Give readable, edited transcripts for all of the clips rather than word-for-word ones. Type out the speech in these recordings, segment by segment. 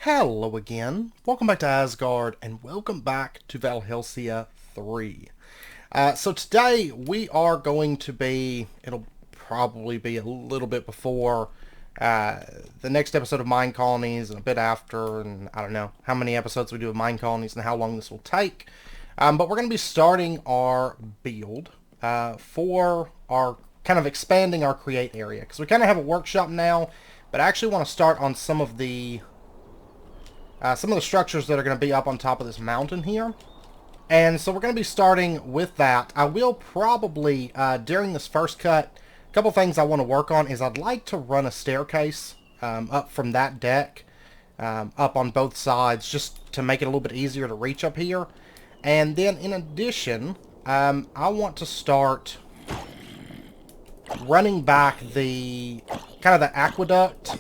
Hello again. Welcome back to Asgard, and welcome back to Valhelsia 3. So today we are going to be, it'll probably be a little bit before the next episode of Mine Colonies and a bit after, and I don't know how many episodes we do of Mine Colonies and how long this will take. But we're going to be starting our build for our kind of expanding our create area, because we kind of have a workshop now, but I actually want to start on some of the structures that are going to be up on top of this mountain here. And so we're going to be starting with that. I will probably, during this first cut, a couple things I want to work on is I'd like to run a staircase up from that deck, up on both sides, just to make it a little bit easier to reach up here. And then in addition, I want to start running back the, kind of the aqueduct.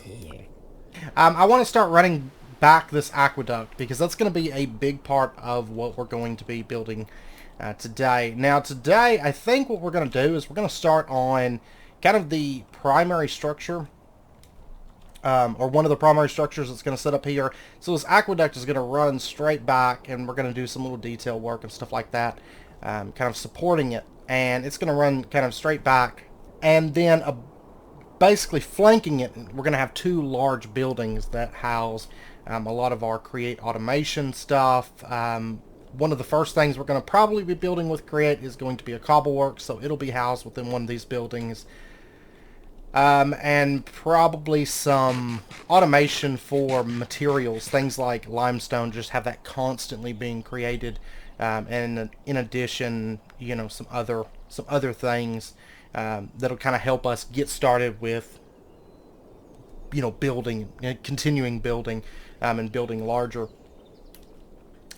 I want to start running back this aqueduct, because that's going to be a big part of what we're going to be building today. Now today, I think what we're going to do is we're going to start on kind of the primary structure, or one of the primary structures that's going to set up here. So this aqueduct is going to run straight back, and we're going to do some little detail work and stuff like that, kind of supporting it. And it's going to run kind of straight back, and then basically flanking it, we're going to have two large buildings that house a lot of our Create automation stuff. One of the first things we're going to probably be building with Create is going to be a cobblework, so it'll be housed within one of these buildings. And probably some automation for materials, things like limestone, just have that constantly being created. And in addition, you know, some other things that'll kind of help us get started with, you know, building, continuing building, and building larger.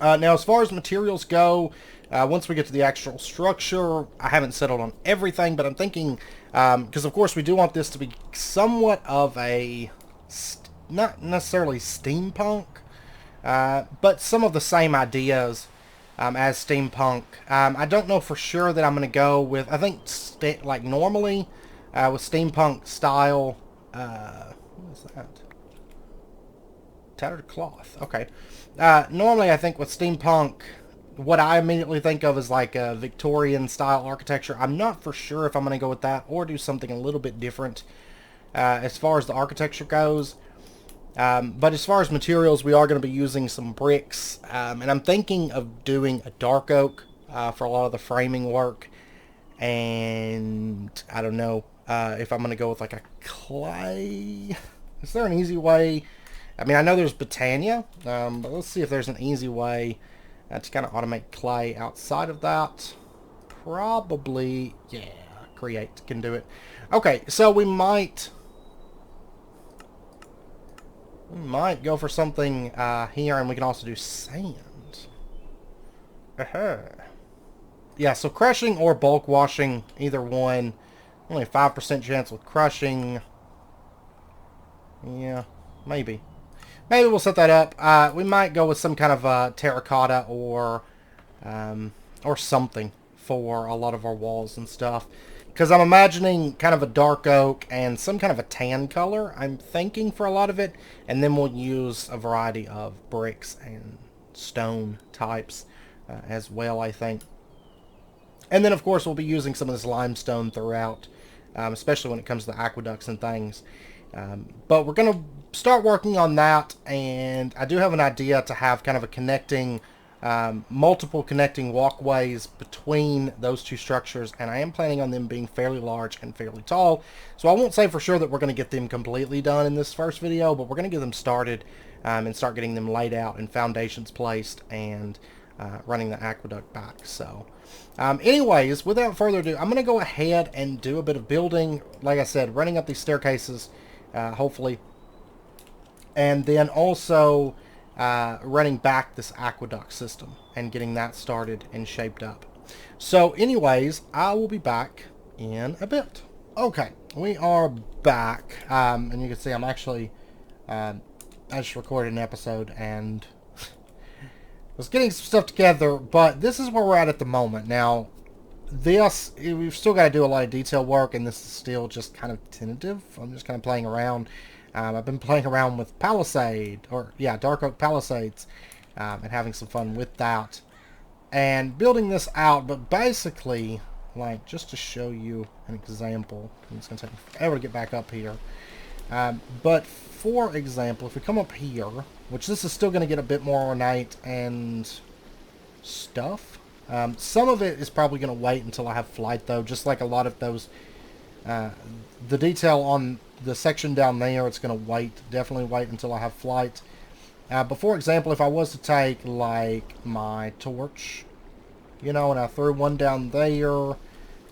Now, as far as materials go, once we get to the actual structure, I haven't settled on everything, but I'm thinking, because of course we do want this to be somewhat of a, not necessarily steampunk, but some of the same ideas as steampunk. I don't know for sure that I'm going to go with, I think, like normally, with steampunk style, what is that? Tattered cloth. Okay. Normally, I think with steampunk, what I immediately think of is like a Victorian style architecture. I'm not for sure if I'm going to go with that or do something a little bit different as far as the architecture goes. But as far as materials, we are going to be using some bricks, and I'm thinking of doing a dark oak for a lot of the framing work. And I don't know if I'm going to go with like a clay. Is there an easy way? I mean, I know there's Britannia, but let's see if there's an easy way to kind of automate clay outside of that. Probably, yeah, Create can do it. Okay, so we might go for something here, and we can also do sand. Yeah, so crushing or bulk washing, either one. Only a 5% chance with crushing. Yeah, maybe. Maybe we'll set that up. We might go with some kind of terracotta or something for a lot of our walls and stuff. Because I'm imagining kind of a dark oak and some kind of a tan color, I'm thinking, for a lot of it. And then we'll use a variety of bricks and stone types as well, I think. And then, of course, we'll be using some of this limestone throughout, especially when it comes to the aqueducts and things. But we're going to start working on that, and I do have an idea to have kind of a connecting, multiple connecting walkways between those two structures, and I am planning on them being fairly large and fairly tall. So I won't say for sure that we're going to get them completely done in this first video, but we're going to get them started and start getting them laid out and foundations placed and running the aqueduct back. So anyways, without further ado, I'm going to go ahead and do a bit of building, like I said, running up these staircases, hopefully, and then also running back this aqueduct system and getting that started and shaped up. So anyways, I will be back in a bit. Okay, we are back, and you can see I'm actually, I just recorded an episode and was getting some stuff together, but this is where we're at the moment. Now, we've still got to do a lot of detail work, and this is still just kind of tentative. I'm just kind of playing around. I've been playing around with Palisade, or yeah, Dark Oak Palisades, and having some fun with that. And building this out, but basically, like, just to show you an example, it's going to take me forever to get back up here. But for example, if we come up here, which this is still going to get a bit more ornate and stuff. Some of it is probably going to wait until I have flight, though, just like a lot of those. The detail on the section down there, it's going to wait, definitely wait until I have flight. But for example, if I was to take, like, my torch, you know, and I threw one down there,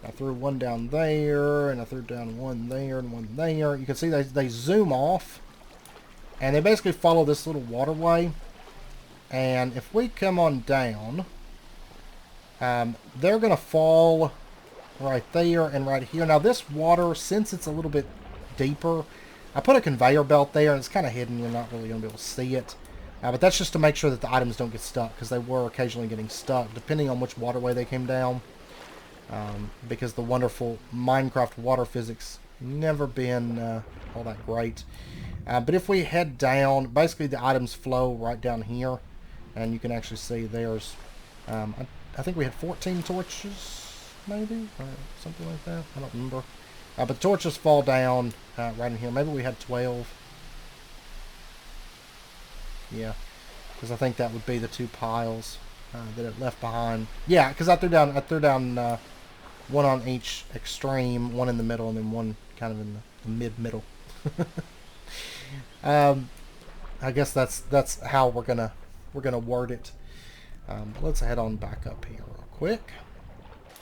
I threw one down there, and I threw down one there and one there. You can see they zoom off, and they basically follow this little waterway. And if we come on down, they're going to fall right there and right here. Now this water, since it's a little bit deeper, I put a conveyor belt there, and it's kind of hidden. You're not really going to be able to see it. But that's just to make sure that the items don't get stuck, because they were occasionally getting stuck, depending on which waterway they came down. Because the wonderful Minecraft water physics never been all that great. But if we head down, basically the items flow right down here, and you can actually see there's, I think we had 14 torches, maybe, or something like that. I don't remember. But torches fall down right in here. Maybe we had 12. Yeah, because I think that would be the two piles that it left behind. Yeah, because I threw down one on each extreme, one in the middle, and then one kind of in the mid-middle. I guess that's how we're gonna word it. But let's head on back up here real quick.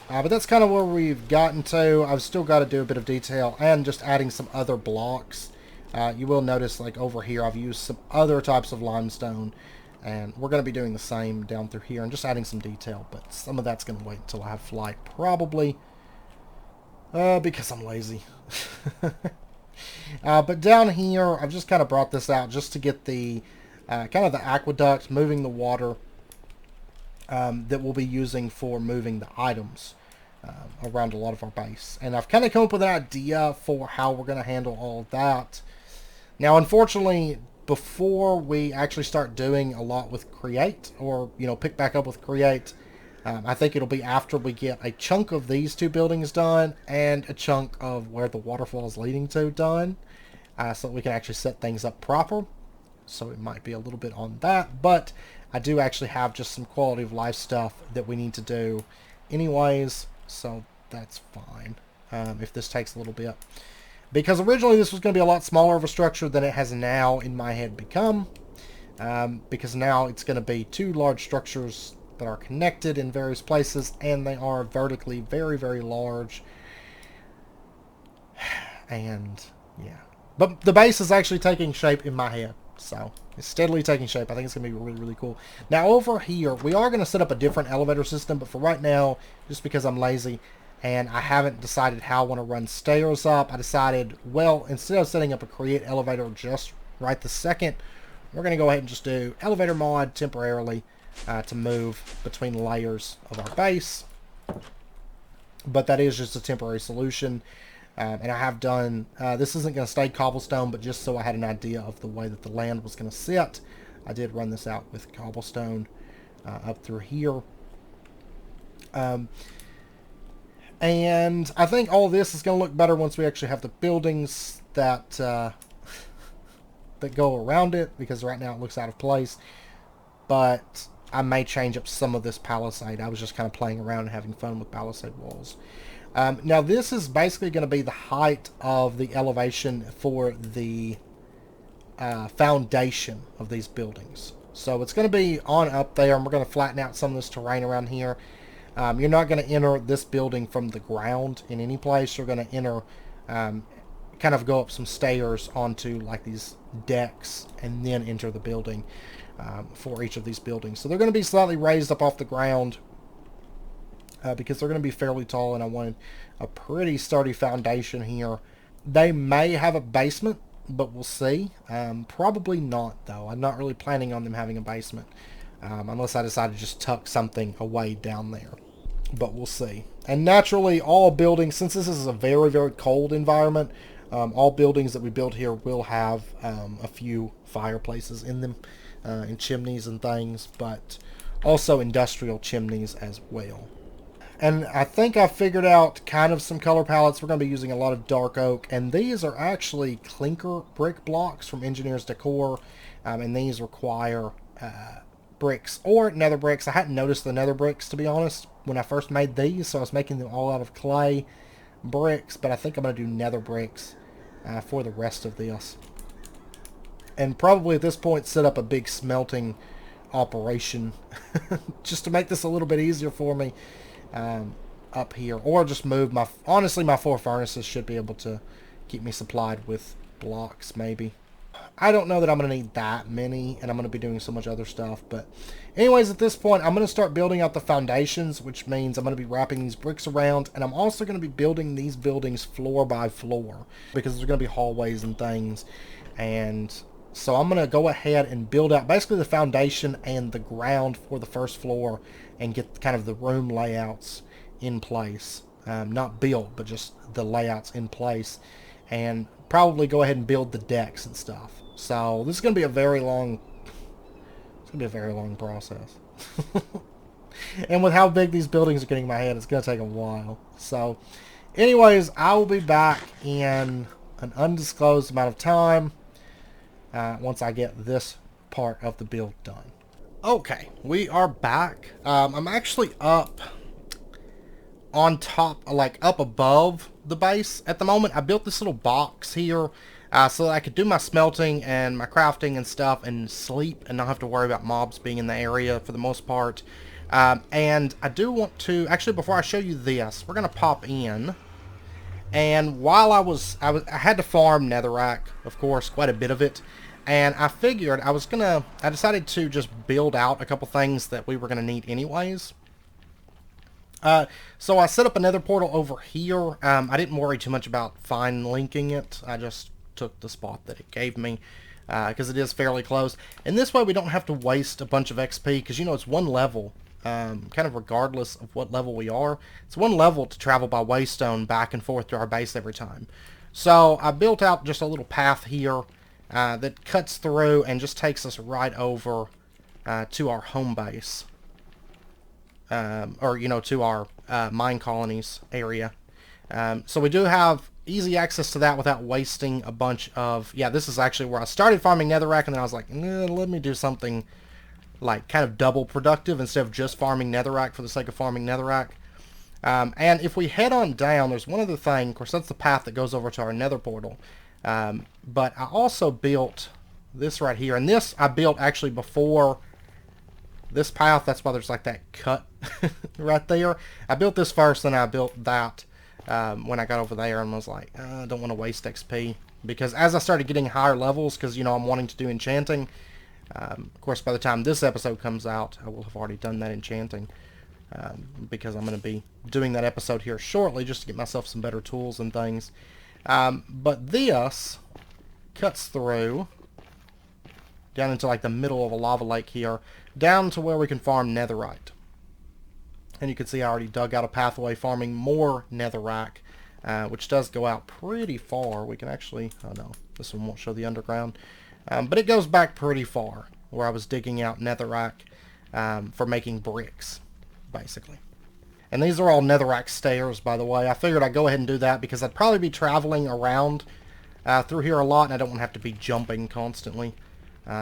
But that's kind of where we've gotten to. I've still got to do a bit of detail and just adding some other blocks. You will notice, like over here, I've used some other types of limestone, and we're going to be doing the same down through here and just adding some detail. But some of that's going to wait until I have flight, probably, because I'm lazy. But down here, I've just kind of brought this out just to get the kind of the aqueduct, moving the water that we'll be using for moving the items around a lot of our base. And I've kind of come up with an idea for how we're going to handle all of that. Now, unfortunately, before we actually start doing a lot with Create, or, you know, pick back up with Create, I think it'll be after we get a chunk of these two buildings done and a chunk of where the waterfall is leading to done, so that we can actually set things up proper. So it might be a little bit on that, but I do actually have just some quality of life stuff that we need to do anyways, so that's fine if this takes a little bit. Because originally this was going to be a lot smaller of a structure than it has now in my head become. Because now it's going to be two large structures that are connected in various places, and they are vertically very, very large. And, yeah. But the base is actually taking shape in my head. So, it's steadily taking shape. I think it's going to be really, really cool. Now, over here, we are going to set up a different elevator system, but for right now, just because I'm lazy, and I haven't decided how I want to run stairs up, I decided, well, instead of setting up a create elevator just right this second, we're going to go ahead and just do elevator mod temporarily to move between layers of our base. But that is just a temporary solution. And I have done, this isn't going to stay cobblestone, but just so I had an idea of the way that the land was going to sit, I did run this out with cobblestone up through here. And I think all this is going to look better once we actually have the buildings that that go around it, because right now it looks out of place. But I may change up some of this palisade. I was just kind of playing around and having fun with Palisade Walls. Now this is basically going to be the height of the elevation for the foundation of these buildings. So it's going to be on up there, and we're going to flatten out some of this terrain around here. You're not going to enter this building from the ground in any place. You're going to enter, kind of go up some stairs onto like these decks, and then enter the building for each of these buildings. So they're going to be slightly raised up off the ground, because they're going to be fairly tall, and I wanted a pretty sturdy foundation here. They may have a basement, but we'll see. Probably not, though. I'm not really planning on them having a basement, unless I decide to just tuck something away down there. But we'll see. And naturally, all buildings, since this is a very, very cold environment, All buildings that we build here will have a few fireplaces in them, and chimneys and things, but also industrial chimneys as well. And I think I figured out kind of some color palettes. We're going to be using a lot of dark oak, and these are actually clinker brick blocks from Engineer's Decor, and these require bricks or nether bricks. I hadn't noticed the nether bricks, to be honest, when I first made these, so I was making them all out of clay bricks, but I think I'm going to do nether bricks for the rest of this. And probably at this point set up a big smelting operation just to make this a little bit easier for me. Up here, or just move my, honestly my 4 furnaces should be able to keep me supplied with blocks. Maybe I don't know that I'm gonna need that many, and I'm gonna be doing so much other stuff, but anyways, at this point I'm gonna start building out the foundations, which means I'm gonna be wrapping these bricks around, and I'm also gonna be building these buildings floor by floor because there's gonna be hallways and things. And so I'm gonna go ahead and build out basically the foundation and the ground for the first floor and get kind of the room layouts in place. Not built, but just the layouts in place. And probably go ahead and build the decks and stuff. So this is going to be a very long... It's going to be a very long process. And with how big these buildings are getting in my head, it's going to take a while. So anyways, I will be back in an undisclosed amount of time once I get this part of the build done. Okay, we are back. I'm actually up on top, like up above the base at the moment. I built this little box here so that I could do my smelting and my crafting and stuff and sleep and not have to worry about mobs being in the area for the most part. And I do want to, actually before I show you this, we're going to pop in. And while I had to farm netherrack, of course, quite a bit of it. And I figured I decided to just build out a couple things that we were going to need anyways. So I set up another portal over here. I didn't worry too much about fine linking it. I just took the spot that it gave me because it is fairly close. And this way we don't have to waste a bunch of XP because, you know, it's one level. Kind of regardless of what level we are. It's one level to travel by waystone back and forth to our base every time. So I built out just a little path here that cuts through and just takes us right over to our home base. Or, you know, to our mine colonies area. So we do have easy access to that without wasting a bunch of... Yeah, this is actually where I started farming netherrack, and then I was like, let me do something like kind of double productive instead of just farming netherrack for the sake of farming netherrack. And if we head on down, there's one other thing. Of course, that's the path that goes over to our nether portal. But I also built this right here. And this I built actually before this path. That's why there's like that cut right there. I built this first, then I built that when I got over there and was like, I don't want to waste XP. Because as I started getting higher levels, because, you know, I'm wanting to do enchanting. Of course, by the time this episode comes out, I will have already done that enchanting. Because I'm going to be doing that episode here shortly just to get myself some better tools and things. But this cuts through down into like the middle of a lava lake here, down to where we can farm netherite. And you can see I already dug out a pathway farming more netherrack, which does go out pretty far. We can actually, oh no, this one won't show the underground. But it goes back pretty far, where I was digging out netherrack for making bricks, basically. And these are all netherrack stairs, by the way. I figured I'd go ahead and do that because I'd probably be traveling around through here a lot, and I don't want to have to be jumping constantly.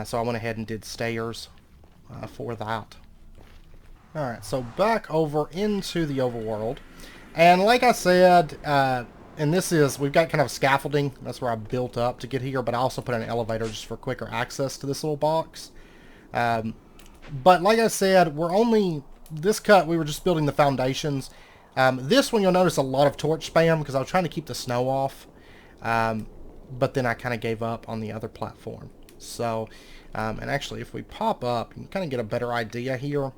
So I went ahead and did stairs for that. Alright, so back over into the overworld. And like I said, and this is, we've got kind of scaffolding. That's where I built up to get here, but I also put an elevator just for quicker access to this little box. But like I said, this cut, we were just building the foundations. This one, you'll notice a lot of torch spam because I was trying to keep the snow off. But then I kind of gave up on the other platform. So, and actually, if we pop up, you can kind of get a better idea here.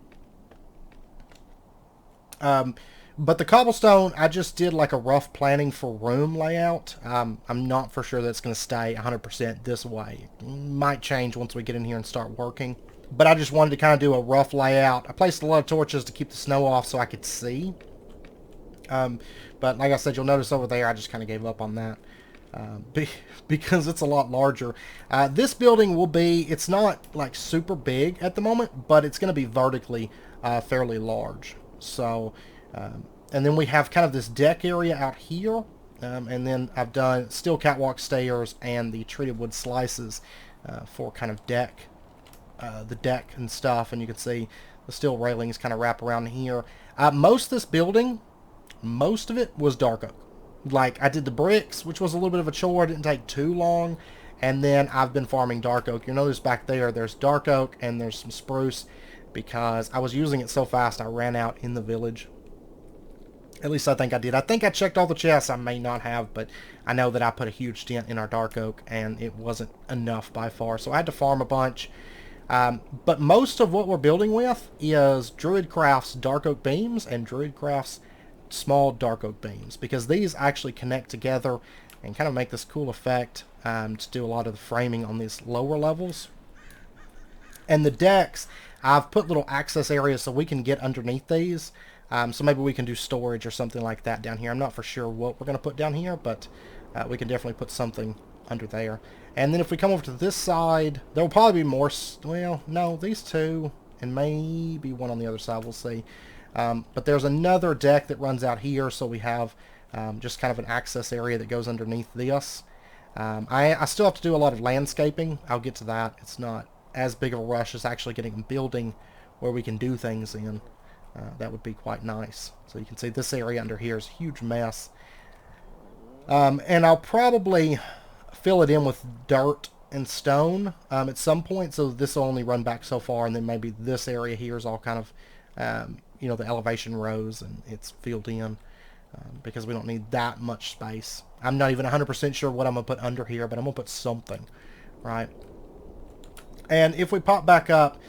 But the cobblestone, I just did like a rough planning for room layout. I'm not for sure that's going to stay 100% this way. It might change once we get in here and start working. But I just wanted to kind of do a rough layout. I placed a lot of torches to keep the snow off so I could see. But like I said, you'll notice over there, I just kind of gave up on that. because it's a lot larger. This building will be, it's not like super big at the moment, but it's going to be vertically fairly large. So, and then we have kind of this deck area out here. And then I've done steel catwalk stairs and the treated wood slices for kind of deck, the deck and stuff. And you can see the steel railings kind of wrap around here. Most of this building, most of it was dark oak. Like, I did the bricks, which was a little bit of a chore. It didn't take too long. And then I've been farming dark oak. You'll notice back there, there's dark oak and there's some spruce because I was using it so fast I ran out in the village. At least I think I did. I think I checked all the chests. I may not have, but I know that I put a huge dent in our dark oak and it wasn't enough by far. So I had to farm a bunch. But most of what we're building with is Druidcraft's dark oak beams and Druidcraft's small dark oak beams, because these actually connect together and kind of make this cool effect to do a lot of the framing on these lower levels. And the decks, I've put little access areas so we can get underneath these. So maybe we can do storage or something like that down here. I'm not for sure what we're going to put down here, but we can definitely put something under there. And then if we come over to this side, there will probably be more, well, no, these two, and maybe one on the other side, we'll see. But there's another deck that runs out here, so we have just kind of an access area that goes underneath this. I still have to do a lot of landscaping. I'll get to that. It's not as big of a rush as actually getting a building where we can do things in. That would be quite nice. So you can see this area under here is a huge mess. And I'll probably fill it in with dirt and stone at some point, so this will only run back so far, and then maybe this area here is all kind of you know, the elevation rose and it's filled in because we don't need that much space. I'm not even 100% sure what I'm going to put under here, but I'm going to put something, right? And if we pop back up,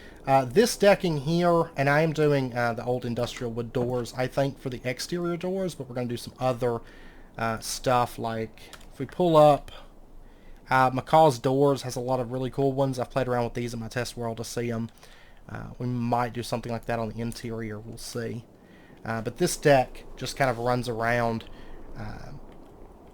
this decking here, and I am doing the old industrial wood doors, I think, for the exterior doors, but we're going to do some other stuff, like if we pull up, McCaw's Doors has a lot of really cool ones. I've played around with these in my test world to see them. We might do something like that on the interior, we'll see. But this deck just kind of runs around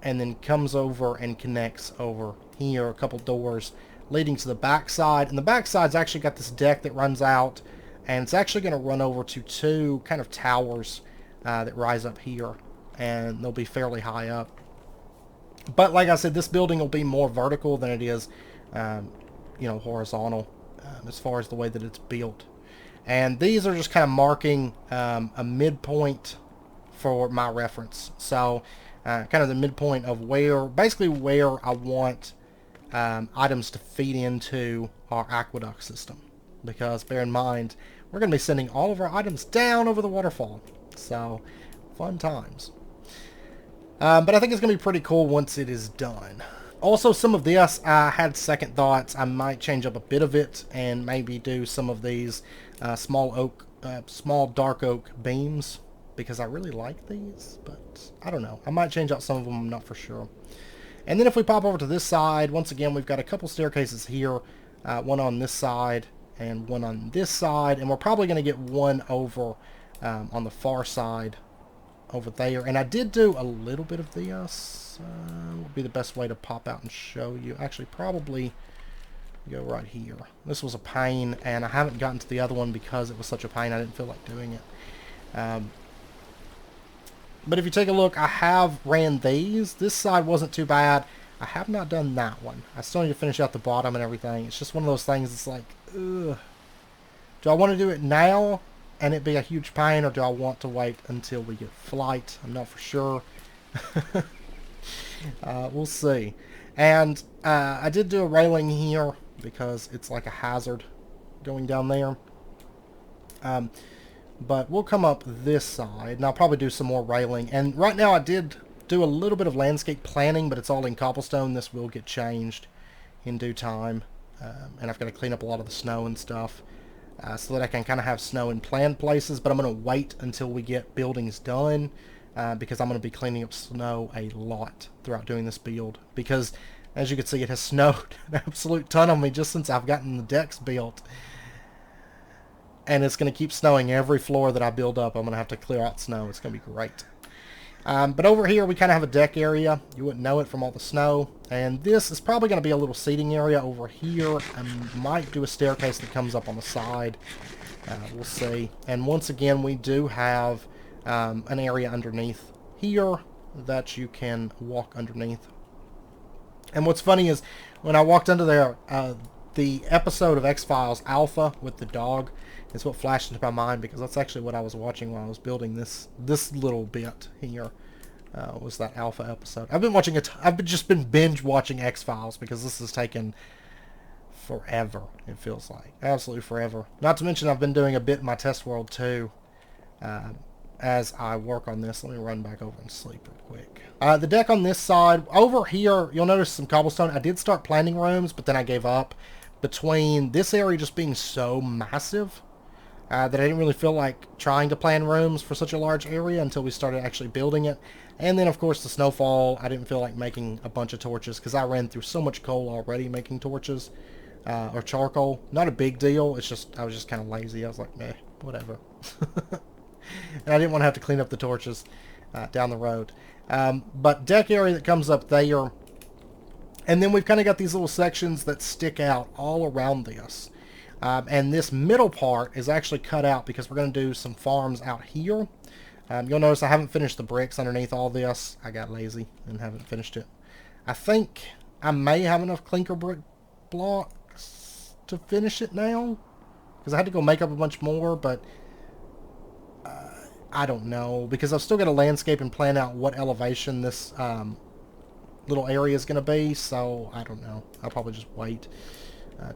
and then comes over and connects over here, a couple doors leading to the back side. And the back side's actually got this deck that runs out, and it's actually going to run over to two kind of towers that rise up here, and they'll be fairly high up. But like I said, this building will be more vertical than it is, you know, horizontal. As far as the way that it's built. And these are just kind of marking a midpoint for my reference. So kind of the midpoint of where, basically where I want items to feed into our aqueduct system. Because bear in mind, we're going to be sending all of our items down over the waterfall. So fun times. But I think it's going to be pretty cool once it is done. Also, some of this, I had second thoughts. I might change up a bit of it and maybe do some of these small dark oak beams, because I really like these, but I don't know. I might change out some of them, I'm not for sure. And then if we pop over to this side, once again, we've got a couple staircases here, one on this side and one on this side, and we're probably going to get one over on the far side over there. And I did do a little bit of this. Would be the best way to pop out and show you. Actually, probably go right here. This was a pain, and I haven't gotten to the other one because it was such a pain I didn't feel like doing it. But if you take a look, I have ran these. This side wasn't too bad. I have not done that one. I still need to finish out the bottom and everything. It's just one of those things, it's like, ugh. Do I want to do it now and it be a huge pain, or do I want to wait until we get flight? I'm not for sure. We'll see. And I did do a railing here because it's like a hazard going down there. But we'll come up this side, and I'll probably do some more railing. And right now I did do a little bit of landscape planning, but it's all in cobblestone. This will get changed in due time. And I've got to clean up a lot of the snow and stuff so that I can kind of have snow in planned places. But I'm going to wait until we get buildings done. Because I'm going to be cleaning up snow a lot throughout doing this build. Because, as you can see, it has snowed an absolute ton on me just since I've gotten the decks built. And it's going to keep snowing every floor that I build up. I'm going to have to clear out snow. It's going to be great. But over here, we kind of have a deck area. You wouldn't know it from all the snow. And this is probably going to be a little seating area over here. I might do a staircase that comes up on the side. We'll see. And once again, we do have an area underneath here that you can walk underneath. And what's funny is when I walked under there, the episode of X-Files Alpha with the dog is what flashed into my mind, because that's actually what I was watching while I was building this little bit here. Was that Alpha episode? I've been watching I've just been binge watching X-Files because this has taken forever. It feels like absolutely forever. Not to mention I've been doing a bit in my test world too. As I work on this, let me run back over and sleep real quick. The deck on this side, over here, you'll notice some cobblestone. I did start planting rooms, but then I gave up. Between this area just being so massive that I didn't really feel like trying to plan rooms for such a large area until we started actually building it. And then, of course, the snowfall, I didn't feel like making a bunch of torches because I ran through so much coal already making torches, or charcoal. Not a big deal. It's just, I was just kind of lazy. I was like, meh, whatever. And I didn't want to have to clean up the torches down the road. But deck area that comes up there. And then we've kind of got these little sections that stick out all around this. And this middle part is actually cut out because we're going to do some farms out here. You'll notice I haven't finished the bricks underneath all this. I got lazy and haven't finished it. I think I may have enough clinker brick blocks to finish it now. Because I had to go make up a bunch more, but I don't know. Because I've still got to landscape and plan out what elevation this little area is going to be. So I don't know. I'll probably just wait,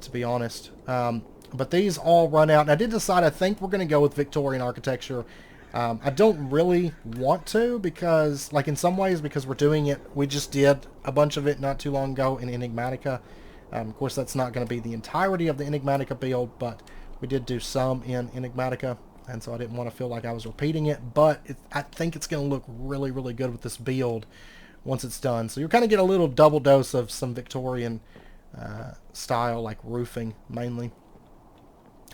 to be honest. But these all run out. And I did decide I think we're going to go with Victorian architecture. I don't really want to because, like, in some ways, because we're doing it, we just did a bunch of it not too long ago in Enigmatica. Of course, that's not going to be the entirety of the Enigmatica build, but we did do some in Enigmatica, and so I didn't want to feel like I was repeating it, but I think it's going to look really, really good with this build once it's done. So you're kind of get a little double dose of some Victorian style, like roofing, mainly.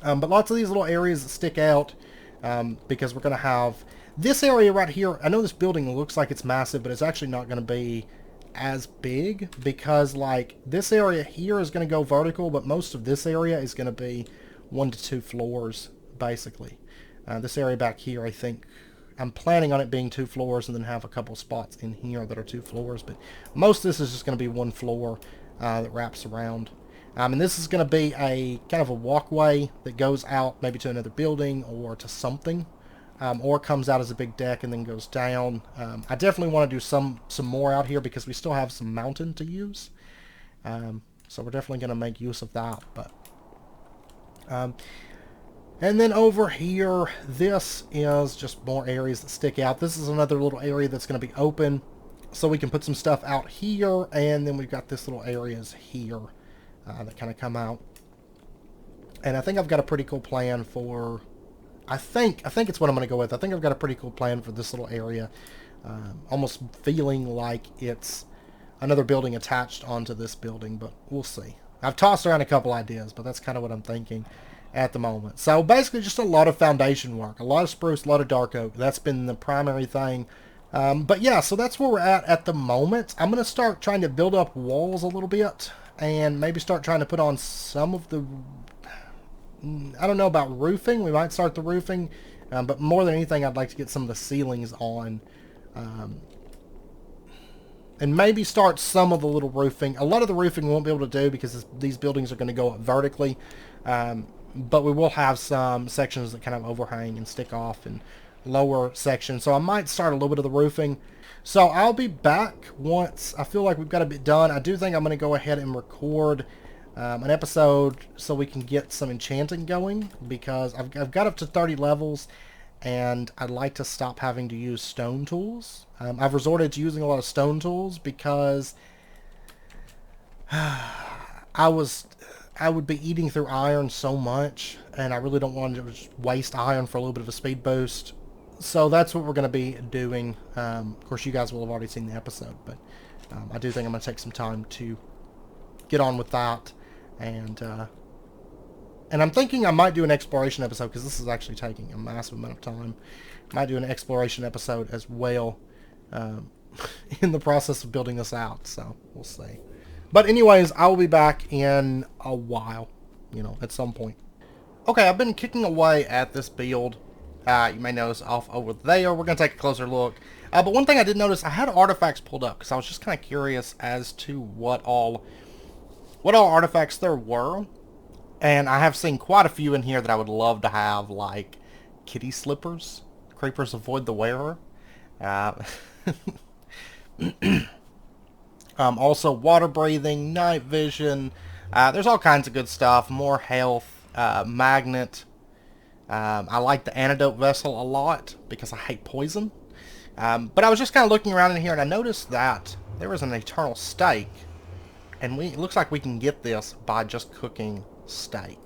But lots of these little areas that stick out. Because we're going to have this area right here. I know this building looks like it's massive, but it's actually not going to be as big because, like, this area here is going to go vertical, but most of this area is going to be 1 to 2 floors, basically. This area back here, I think, I'm planning on it being 2 floors and then have a couple spots in here that are 2 floors, but most of this is just going to be 1 floor that wraps around. And this is going to be a kind of a walkway that goes out maybe to another building or to something. Or comes out as a big deck and then goes down. I definitely want to do some more out here because we still have some mountain to use. So we're definitely going to make use of that. But and then over here, this is just more areas that stick out. This is another little area that's going to be open. So we can put some stuff out here. And then we've got this little areas here. That kind of come out, and I think I've got a pretty cool plan for. I think it's what I'm going to go with. I think I've got a pretty cool plan for this little area, almost feeling like it's another building attached onto this building, but we'll see. I've tossed around a couple ideas, but that's kind of what I'm thinking at the moment. So basically, just a lot of foundation work, a lot of spruce, a lot of dark oak. That's been the primary thing. But yeah, so that's where we're at the moment. I'm going to start trying to build up walls a little bit. And maybe start trying to put on some of the, I don't know about roofing. We might start the roofing. But more than anything, I'd like to get some of the ceilings on. And maybe start some of the little roofing. A lot of the roofing we won't be able to do because these buildings are going to go up vertically. But we will have some sections that kind of overhang and stick off and lower sections. So I might start a little bit of the roofing. So I'll be back once I feel like we've got a bit done. I do think I'm going to go ahead and record an episode so we can get some enchanting going because I've got up to 30 levels and I'd like to stop having to use stone tools. I've resorted to using a lot of stone tools because I would be eating through iron so much and I really don't want to just waste iron for a little bit of a speed boost. So that's what we're going to be doing. Of course, you guys will have already seen the episode, but I do think I'm going to take some time to get on with that. And I'm thinking I might do an exploration episode because this is actually taking a massive amount of time. I might do an exploration episode as well in the process of building this out, so we'll see. But anyways, I will be back in a while, at some point. Okay, I've been kicking away at this build. You may notice off over there. We're going to take a closer look. But one thing I did notice, I had artifacts pulled up because I was just kind of curious as to what all artifacts there were. And I have seen quite a few in here that I would love to have, like kitty slippers. Creepers avoid the wearer. Also water breathing, night vision. There's all kinds of good stuff. More health, magnet. I like the antidote vessel a lot because I hate poison. But I was just kind of looking around in here and I noticed that there is an eternal steak. And it looks like we can get this by just cooking steak.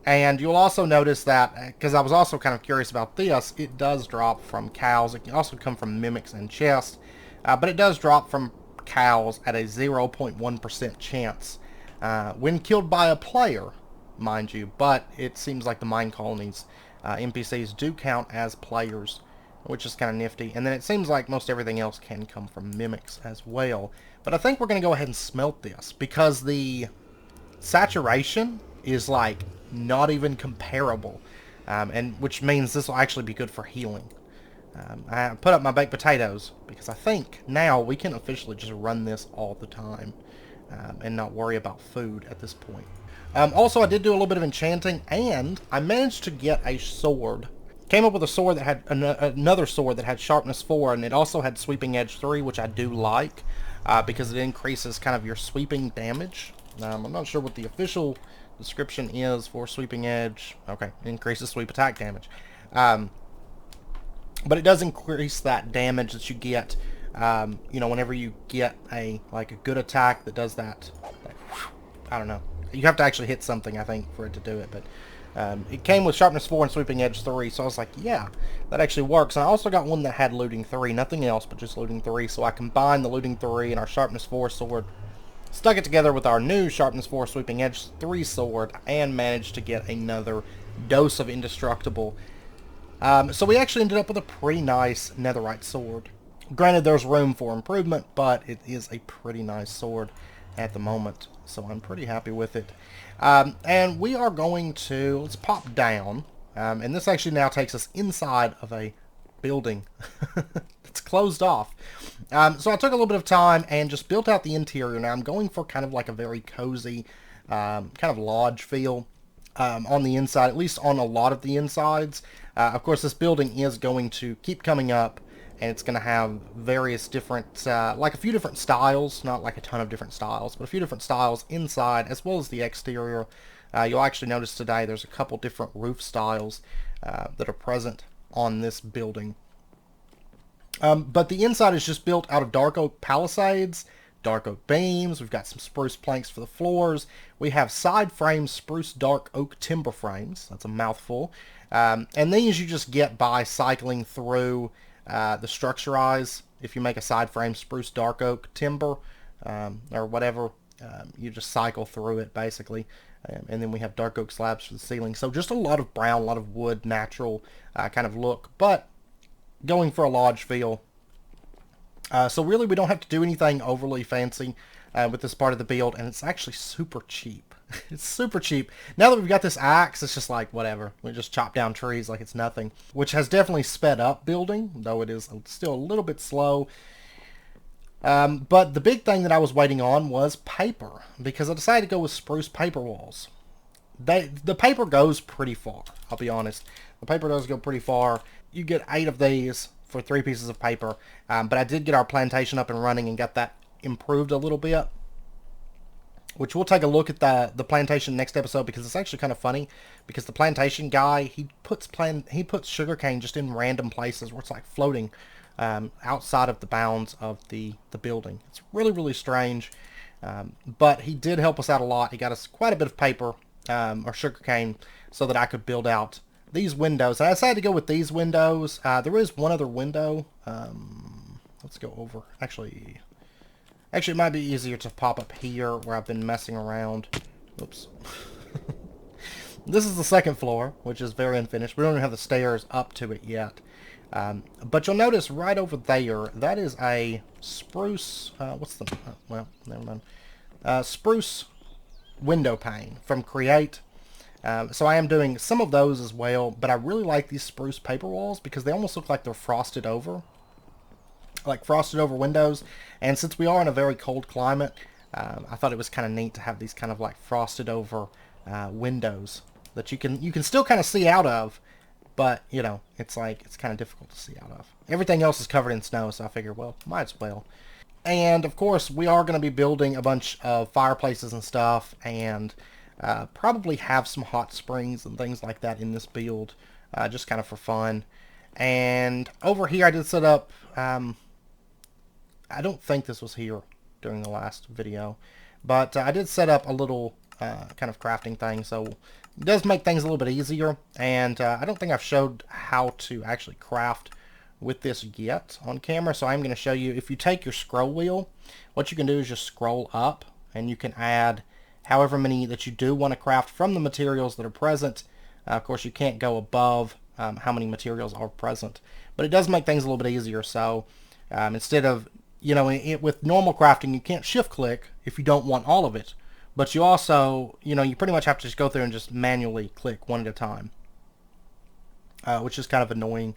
And you'll also notice that, because I was also kind of curious about this, it does drop from cows. It can also come from mimics and chests. But it does drop from cows at a 0.1% chance when killed by a player, mind you. But it seems like the mine colonies NPCs do count as players, which is kind of nifty. And then it seems like most everything else can come from mimics as well. But I think we're going to go ahead and smelt this because the saturation is like not even comparable, and which means this will actually be good for healing. I put up my baked potatoes because I think now we can officially just run this all the time and not worry about food at this point. Also, I did do a little bit of enchanting, and I managed to get a sword. Came up with a sword that had another sword that had sharpness 4, and it also had sweeping edge 3, which I do like because it increases kind of your sweeping damage. I'm not sure what the official description is for sweeping edge. Okay, increases sweep attack damage. But it does increase that damage that you get, whenever you get a good attack that does that. I don't know. You have to actually hit something, I think, for it to do it. But it came with sharpness 4 and sweeping edge 3, so I was like, yeah, that actually works. And I also got one that had looting 3, nothing else but just looting 3. So I combined the looting 3 and our sharpness 4 sword, stuck it together with our new sharpness 4 sweeping edge 3 sword, and managed to get another dose of indestructible. So we actually ended up with a pretty nice netherite sword. Granted, there's room for improvement, but it is a pretty nice sword at the moment, so I'm pretty happy with it. And we are going to, let's pop down, and this actually now takes us inside of a building. It's closed off. So I took a little bit of time and just built out the interior. Now I'm going for kind of like a very cozy, kind of lodge feel on the inside, at least on a lot of the insides. Of course, this building is going to keep coming up, and it's going to have various different, like a few different styles, not like a ton of different styles, but a few different styles inside as well as the exterior. You'll actually notice today there's a couple different roof styles that are present on this building. But the inside is just built out of dark oak palisades, dark oak beams. We've got some spruce planks for the floors. We have side frames, spruce dark oak timber frames. That's a mouthful. And these you just get by cycling through the structure eyes. If you make a side frame spruce dark oak timber or whatever, you just cycle through it basically. And then we have dark oak slabs for the ceiling. So just a lot of brown, a lot of wood, natural kind of look, but going for a lodge feel. So really we don't have to do anything overly fancy with this part of the build, and it's actually super cheap. It's super cheap. Now that we've got this axe, it's just like, whatever. We just chop down trees like it's nothing, which has definitely sped up building, though it is still a little bit slow. But the big thing that I was waiting on was paper, because I decided to go with spruce paper walls. The paper goes pretty far, I'll be honest. The paper does go pretty far. You get 8 of these for 3 pieces of paper, but I did get our plantation up and running and got that improved a little bit, which we'll take a look at the plantation next episode, because it's actually kind of funny, because the plantation guy, he puts sugarcane just in random places where it's like floating outside of the bounds of the building. It's really, really strange, but he did help us out a lot. He got us quite a bit of paper or sugarcane so that I could build out these windows. And I decided to go with these windows. There is one other window. Let's go over. Actually, it might be easier to pop up here where I've been messing around. Oops. This is the second floor, which is very unfinished. We don't even have the stairs up to it yet. But you'll notice right over there, that is a spruce, well, never mind. Spruce window pane from Create. So I am doing some of those as well, but I really like these spruce paper walls because they almost look like they're frosted over. Like frosted over windows. And since we are in a very cold climate, I thought it was kind of neat to have these kind of like frosted over windows that you can still kind of see out of, but you know, it's kind of difficult to see out of. Everything else is covered in snow, so I figured, well, might as well. And of course, we are going to be building a bunch of fireplaces and stuff, and probably have some hot springs and things like that in this build, just kind of for fun. And over here, I did set up. I don't think this was here during the last video, but I did set up a little kind of crafting thing, so it does make things a little bit easier. And I don't think I've showed how to actually craft with this yet on camera, so I'm going to show you. If you take your scroll wheel, what you can do is just scroll up, and you can add however many that you do want to craft from the materials that are present. Of course, you can't go above how many materials are present, but it does make things a little bit easier. So instead of, you know, with normal crafting, you can't shift click if you don't want all of it, but you also, you know, you pretty much have to just go through and just manually click one at a time, which is kind of annoying.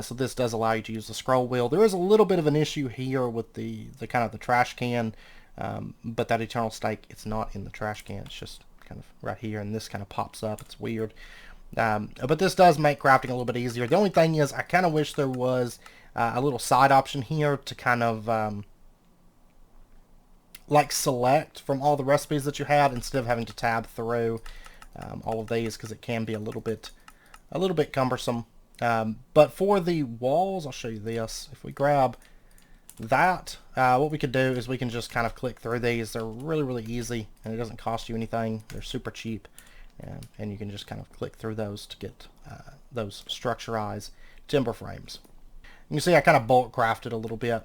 So this does allow you to use the scroll wheel. There is a little bit of an issue here with the kind of the trash can, but that eternal stake, it's not in the trash can. It's just kind of right here, and this kind of pops up. It's weird. But this does make crafting a little bit easier. The only thing is, I kind of wish there was a little side option here to kind of like select from all the recipes that you have instead of having to tab through all of these, because it can be a little bit cumbersome. But for the walls, I'll show you this. If we grab that, what we could do is we can just kind of click through these. They're really easy, and it doesn't cost you anything. They're super cheap, and you can just kind of click through those to get those structurized timber frames. You can see I kind of bulk crafted a little bit.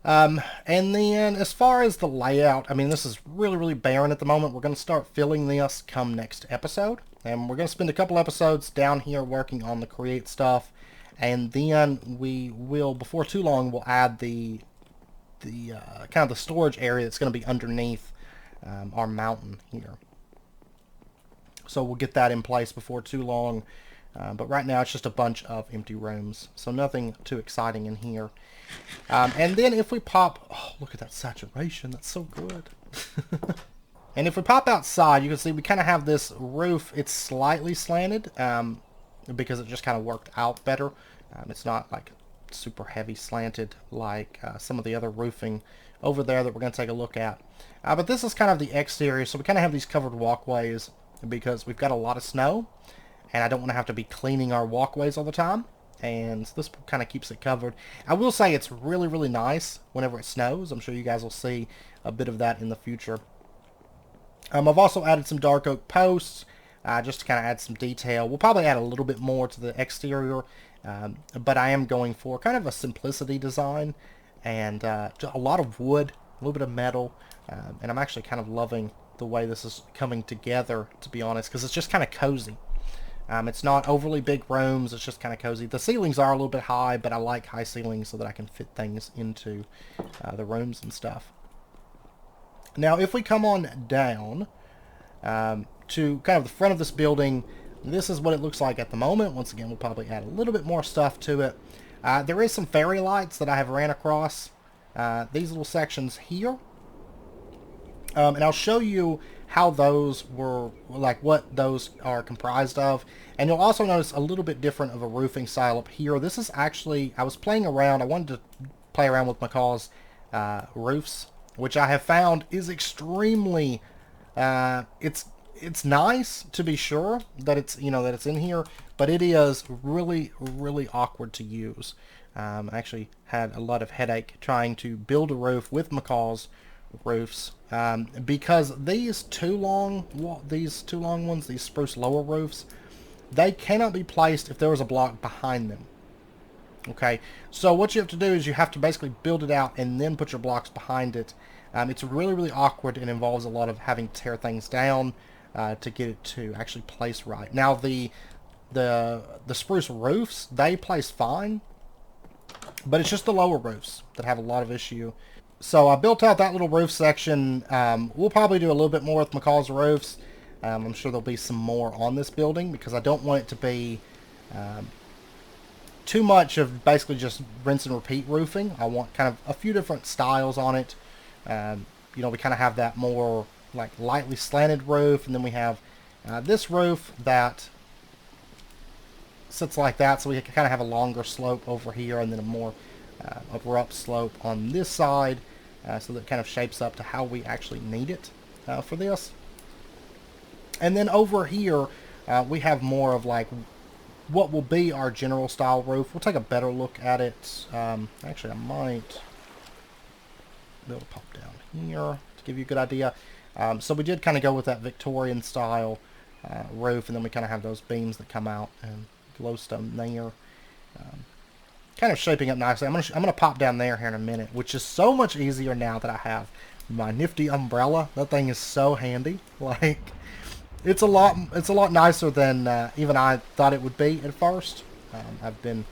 And then as far as the layout, I mean, this is really barren at the moment. We're going to start filling this come next episode, and we're going to spend a couple episodes down here working on the create stuff, and then we will, before too long, we'll add the kind of the storage area that's going to be underneath our mountain here. So we'll get that in place before too long. But right now it's just a bunch of empty rooms, so nothing too exciting in here. And then if we pop, oh, look at that saturation, that's so good. And if we pop outside, you can see we kind of have this roof. It's slightly slanted because it just kind of worked out better. It's not like super heavy slanted like some of the other roofing over there that we're going to take a look at. But this is kind of the exterior, so we kind of have these covered walkways because we've got a lot of snow, and I don't want to have to be cleaning our walkways all the time, and this kind of keeps it covered. I will say it's really nice whenever it snows. I'm sure you guys will see a bit of that in the future. I've also added some dark oak posts just to kind of add some detail. We'll probably add a little bit more to the exterior, but I am going for kind of a simplicity design, and a lot of wood, a little bit of metal, and I'm actually kind of loving the way this is coming together, to be honest, because it's just kind of cozy. It's not overly big rooms, it's just kind of cozy. The ceilings are a little bit high, but I like high ceilings so that I can fit things into the rooms and stuff. Now, if we come on down to kind of the front of this building, this is what it looks like at the moment. Once again, we'll probably add a little bit more stuff to it. There is some fairy lights that I have ran across these little sections here. And I'll show you how those were, like what those are comprised of. And you'll also notice a little bit different of a roofing style up here. This is actually, I was playing around, I wanted to play around with McCall's roofs, which I have found is extremely, it's nice to be sure that it's, you know, that it's in here, but it is really awkward to use. I actually had a lot of headache trying to build a roof with McCall's roofs because these two long ones, these spruce lower roofs, they cannot be placed if there was a block behind them. Okay, so what you have to do is you have to basically build it out and then put your blocks behind it. It's really awkward and involves a lot of having to tear things down to get it to actually place right. Now the the spruce roofs, they place fine, but it's just the lower roofs that have a lot of issue. So I built out that little roof section. We'll probably do a little bit more with McCall's roofs. I'm sure there'll be some more on this building because I don't want it to be too much of basically just rinse and repeat roofing. I want kind of a few different styles on it. You know, we kind of have that more like lightly slanted roof, and then we have this roof that sits like that, so we can kind of have a longer slope over here and then a more abrupt slope on this side, so that it kind of shapes up to how we actually need it for this. And then over here we have more of like what will be our general style roof. We'll take a better look at it. Actually, I might be able to pop down here to give you a good idea. So we did kind of go with that Victorian style roof, and then we kind of have those beams that come out and glowstone there. Kind of shaping up nicely. I'm gonna pop down there here in a minute, which is so much easier now that I have my nifty umbrella. That thing is so handy. Like, it's a lot nicer than even I thought it would be at first. I've been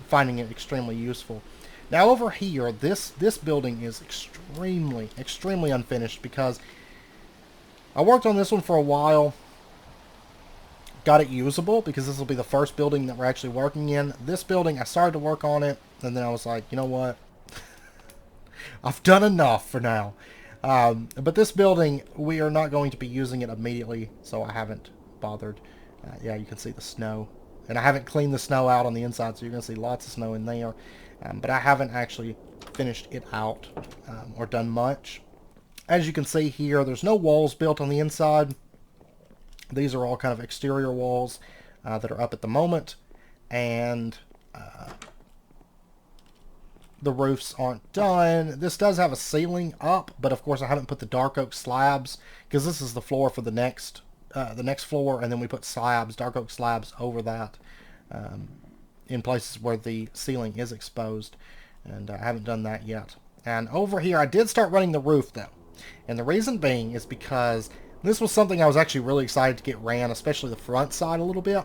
finding it extremely useful. Now over here, this building is extremely unfinished because I worked on this one for a while. Got it usable because this will be the first building that we're actually working in. This building, I started to work on it, and then I was like, you know what? I've done enough for now. But this building, we are not going to be using it immediately, so I haven't bothered. Yeah, you can see the snow. And I haven't cleaned the snow out on the inside, so you're going to see lots of snow in there. But I haven't actually finished it out or done much. As you can see here, there's no walls built on the inside. These are all kind of exterior walls that are up at the moment, and the roofs aren't done. This does have a ceiling up, but of course I haven't put the dark oak slabs because this is the floor for the next floor, and then we put slabs, dark oak slabs over that in places where the ceiling is exposed, and I haven't done that yet. And over here I did start running the roof though, and the reason being is because this was something I was actually really excited to get ran, especially the front side a little bit,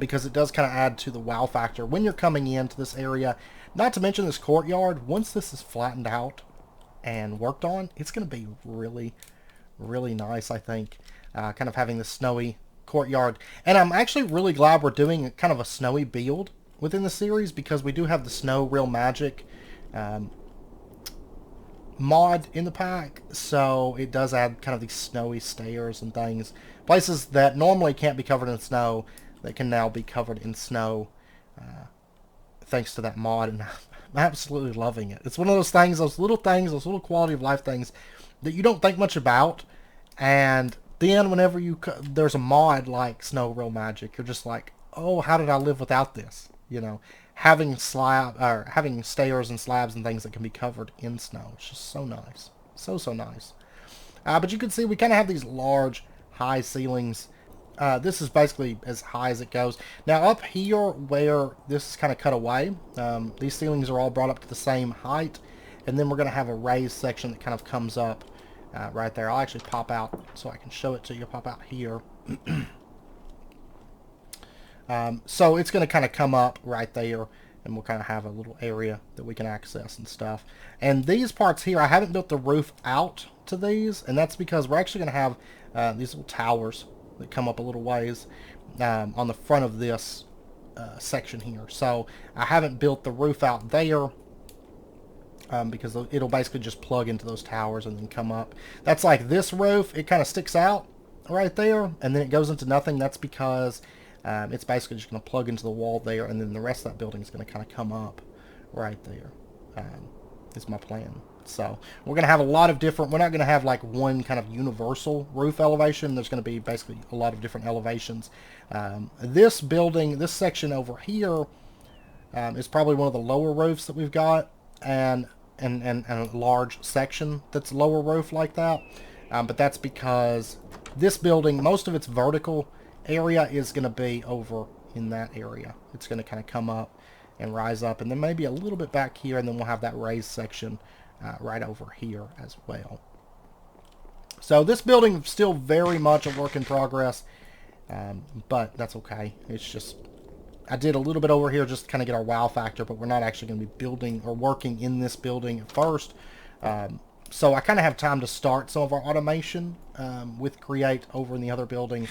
because it does kind of add to the wow factor when you're coming into this area. Not to mention this courtyard, once this is flattened out and worked on, it's going to be really nice, I think, kind of having this snowy courtyard. And I'm actually really glad we're doing kind of a snowy build within the series, because we do have the Snow Real Magic mod in the pack, so it does add kind of these snowy stairs and things, places that normally can't be covered in snow that can now be covered in snow thanks to that mod, and I'm absolutely loving it. It's one of those things, those little quality of life things that you don't think much about, and then whenever there's a mod like Snow Real Magic, you're just like, oh, how did I live without this? You know, having stairs and slabs and things that can be covered in snow. It's just so nice. So nice. But you can see we kind of have these large, high ceilings. This is basically as high as it goes. Now up here where this is kind of cut away, these ceilings are all brought up to the same height. And then we're going to have a raised section that kind of comes up right there. I'll actually pop out so I can show it to you. Pop out here. So it's going to kind of come up right there, and we'll kind of have a little area that we can access and stuff. And these parts here, I haven't built the roof out to these, and that's because we're actually going to have these little towers that come up a little ways on the front of this section here. So I haven't built the roof out there because it'll basically just plug into those towers and then come up. That's like this roof, it kind of sticks out right there, and then it goes into nothing. That's because it's basically just going to plug into the wall there, and then the rest of that building is going to kind of come up right there. Is my plan. So we're going to have a lot of different, we're not going to have like one kind of universal roof elevation. There's going to be basically a lot of different elevations. This building, this section over here is probably one of the lower roofs that we've got, and a large section that's lower roof like that. But that's because this building, most of its vertical area is going to be over in that area. It's going to kind of come up and rise up, and then maybe a little bit back here, and then we'll have that raised section right over here as well. So this building is still very much a work in progress. But that's okay. It's just, I did a little bit over here just to kind of get our wow factor, but we're not actually going to be building or working in this building at first. So I kind of have time to start some of our automation with Create over in the other building.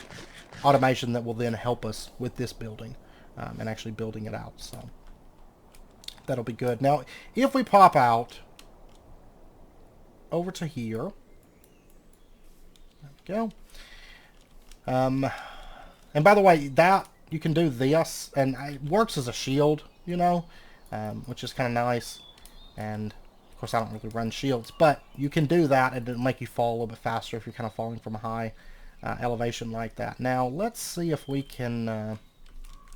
Automation that will then help us with this building and actually building it out. So that'll be good. Now, if we pop out over to here, there we go. And by the way, that you can do this, and it works as a shield, you know, which is kind of nice. And of course, I don't really run shields, but you can do that, and it'll make you fall a little bit faster if you're kind of falling from a high elevation like that. Now, let's see if we can. I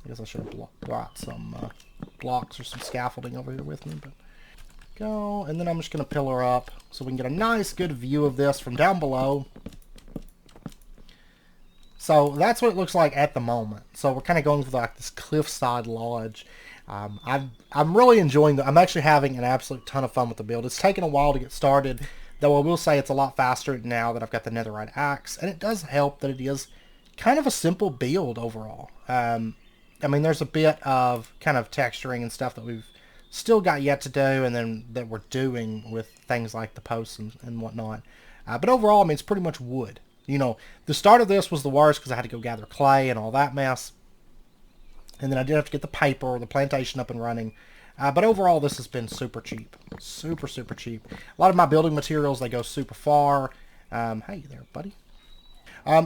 guess I should have brought some blocks or some scaffolding over here with me, but go. And then I'm just going to pillar up so we can get a nice, good view of this from down below. So that's what it looks like at the moment. So we're kind of going through like this cliffside lodge. I'm really enjoying I'm actually having an absolute ton of fun with the build. It's taken a while to get started, though I will say it's a lot faster now that I've got the netherite axe, and it does help that it is kind of a simple build overall. I mean, there's a bit of kind of texturing and stuff that we've still got yet to do, and then that we're doing with things like the posts and whatnot. But overall, I mean, it's pretty much wood. You know, the start of this was the worst because I had to go gather clay and all that mess. And then I did have to get the paper or the plantation up and running. But overall, this has been super cheap. Super, super cheap. A lot of my building materials, they go super far. Hey there, buddy.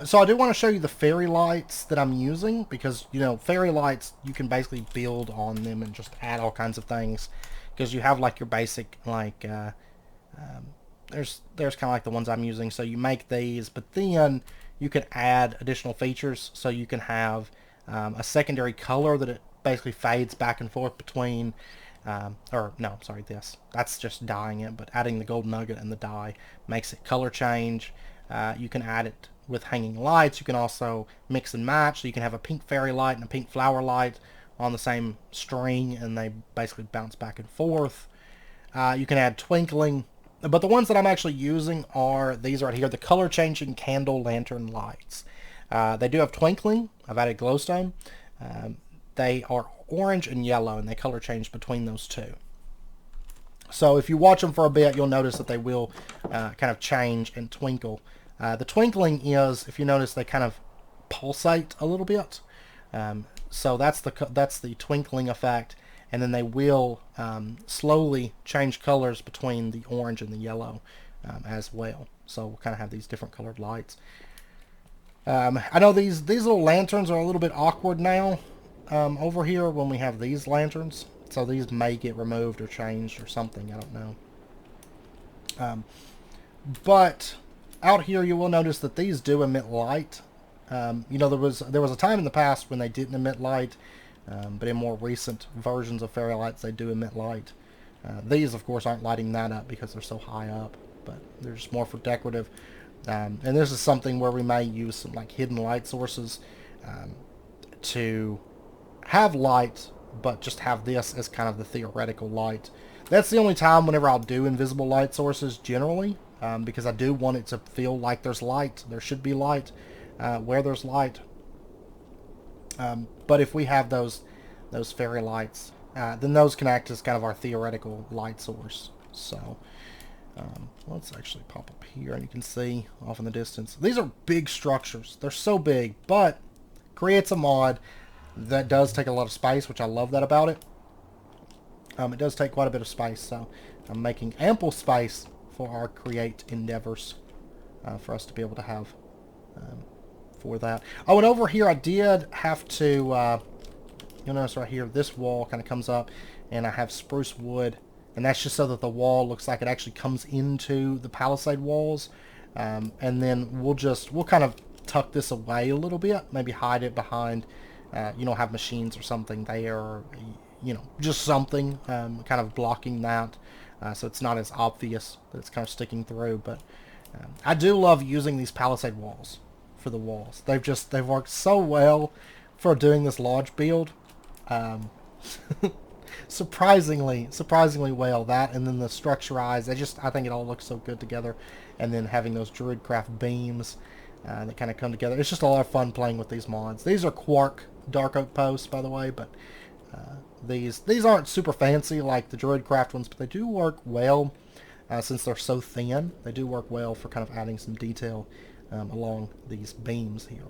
So I do want to show you the fairy lights that I'm using because, you know, fairy lights, you can basically build on them and just add all kinds of things. Because you have like your basic, like, there's kind of like the ones I'm using. So you make these, but then you can add additional features. So you can have a secondary color that it basically fades back and forth between, or no, sorry, that's just dyeing it, but adding the gold nugget and the dye makes it color change. You can add it with hanging lights. You can also mix and match. So you can have a pink fairy light and a pink flower light on the same string, and they basically bounce back and forth. You can add twinkling. But the ones that I'm actually using are these right here, the color changing candle lantern lights. They do have twinkling. I've added glowstone. They are orange and yellow, and they color change between those two. So if you watch them for a bit, you'll notice that they will kind of change and twinkle. The twinkling is, if you notice, they kind of pulsate a little bit. So that's the twinkling effect. And then they will slowly change colors between the orange and the yellow as well. So we'll kind of have these different colored lights. I know these little lanterns are a little bit awkward now over here when we have these lanterns. So these may get removed or changed or something. I don't know. But out here you will notice that these do emit light. You know, there was a time in the past when they didn't emit light. But in more recent versions of fairy lights, they do emit light. These, of course, aren't lighting that up because they're so high up, but they're just more for decorative. And this is something where we may use some like hidden light sources to have light, but just have this as kind of the theoretical light. That's the only time whenever I'll do invisible light sources generally, because I do want it to feel like there's light. There should be light where there's light. But if we have those fairy lights, then those can act as kind of our theoretical light source. So let's actually pop up here, and you can see off in the distance. These are big structures. They're so big, but creates a mod that does take a lot of space, which I love that about it. It does take quite a bit of space, so I'm making ample space for our create endeavors for us to be able to have for that. Oh, and over here I did have to, you'll notice right here, this wall kind of comes up, and I have spruce wood, and that's just so that the wall looks like it actually comes into the Palisade Walls. And then we'll kind of tuck this away a little bit, maybe hide it behind, you know, have machines or something there, or, you know, just something kind of blocking that, so it's not as obvious that it's kind of sticking through. But I do love using these Palisade Walls for the walls. They've worked so well for doing this lodge build. surprisingly well. That, and then the structure eyes, I think it all looks so good together. And then having those Druidcraft beams, that kind of come together. It's just a lot of fun playing with these mods. These are Quark dark oak posts, by the way, but these aren't super fancy like the Druidcraft ones, but they do work well since they're so thin. They do work well for kind of adding some detail along these beams here.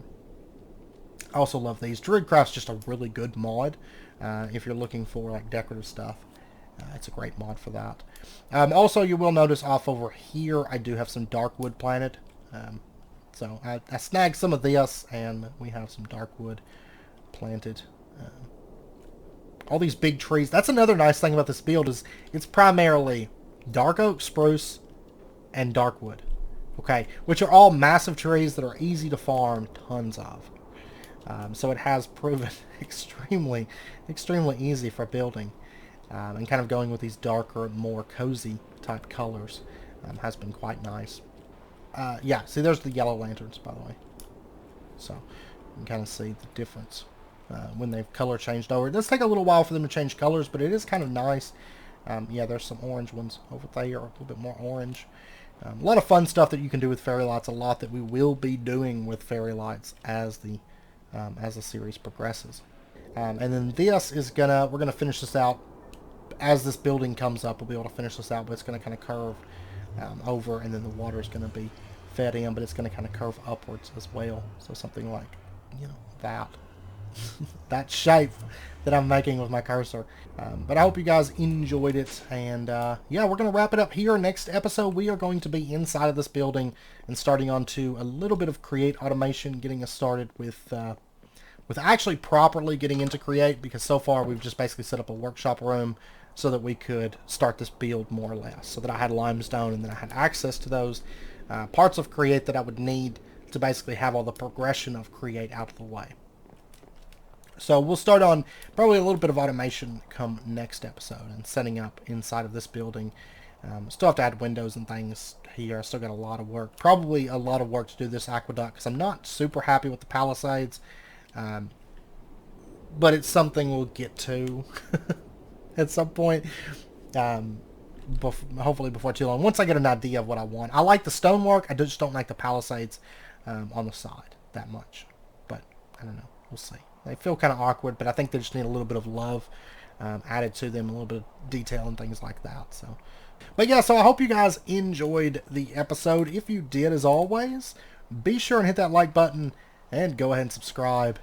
I also love these. Druidcraft's just a really good mod if you're looking for like decorative stuff. It's a great mod for that. Also, you will notice off over here, I do have some dark wood planted. So I snagged some of this, and we have some dark wood planted. All these big trees. That's another nice thing about this build is it's primarily dark oak, spruce, and dark wood. Okay, which are all massive trees that are easy to farm tons of. So it has proven extremely easy for building. And kind of going with these darker, more cozy type colors has been quite nice. Yeah, see there's the yellow lanterns, by the way. So you can kind of see the difference when they've color changed over. It does take a little while for them to change colors, but it is kind of nice. Yeah, there's some orange ones over there, a little bit more orange. A lot of fun stuff that you can do with fairy lights, a lot that we will be doing with fairy lights as the series progresses. And then this is we're gonna finish this out as this building comes up. We'll be able to finish this out, but it's gonna kind of curve over, and then the water is gonna be fed in, but it's gonna kind of curve upwards as well. So something like, you know, that that shape that I'm making with my cursor. But I hope you guys enjoyed it, and yeah, we're going to wrap it up here. Next episode, we are going to be inside of this building and starting on to a little bit of Create automation, getting us started with actually properly getting into Create, because so far we've just basically set up a workshop room so that we could start this build more or less, so that I had limestone and then I had access to those parts of Create that I would need to basically have all the progression of Create out of the way. So we'll start on probably a little bit of automation come next episode and setting up inside of this building. Still have to add windows and things here. I still got a lot of work. Probably a lot of work to do this aqueduct because I'm not super happy with the Palisades. But it's something we'll get to at some point. Hopefully before too long. Once I get an idea of what I want. I like the stonework. I just don't like the Palisades on the side that much. But I don't know. We'll see. They feel kind of awkward, but I think they just need a little bit of love added to them, a little bit of detail and things like that. So, but yeah, so I hope you guys enjoyed the episode. If you did, as always, be sure and hit that like button and go ahead and subscribe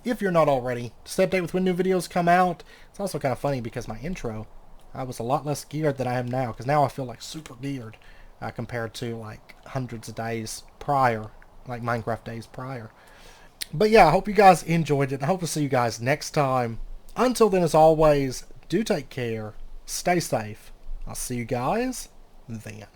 if you're not already to stay updated with when new videos come out. It's also kind of funny because my intro, I was a lot less geared than I am now, because now I feel like super geared compared to like hundreds of days prior, like Minecraft days prior. But yeah, I hope you guys enjoyed it. I hope to see you guys next time. Until then, as always, do take care. Stay safe. I'll see you guys then.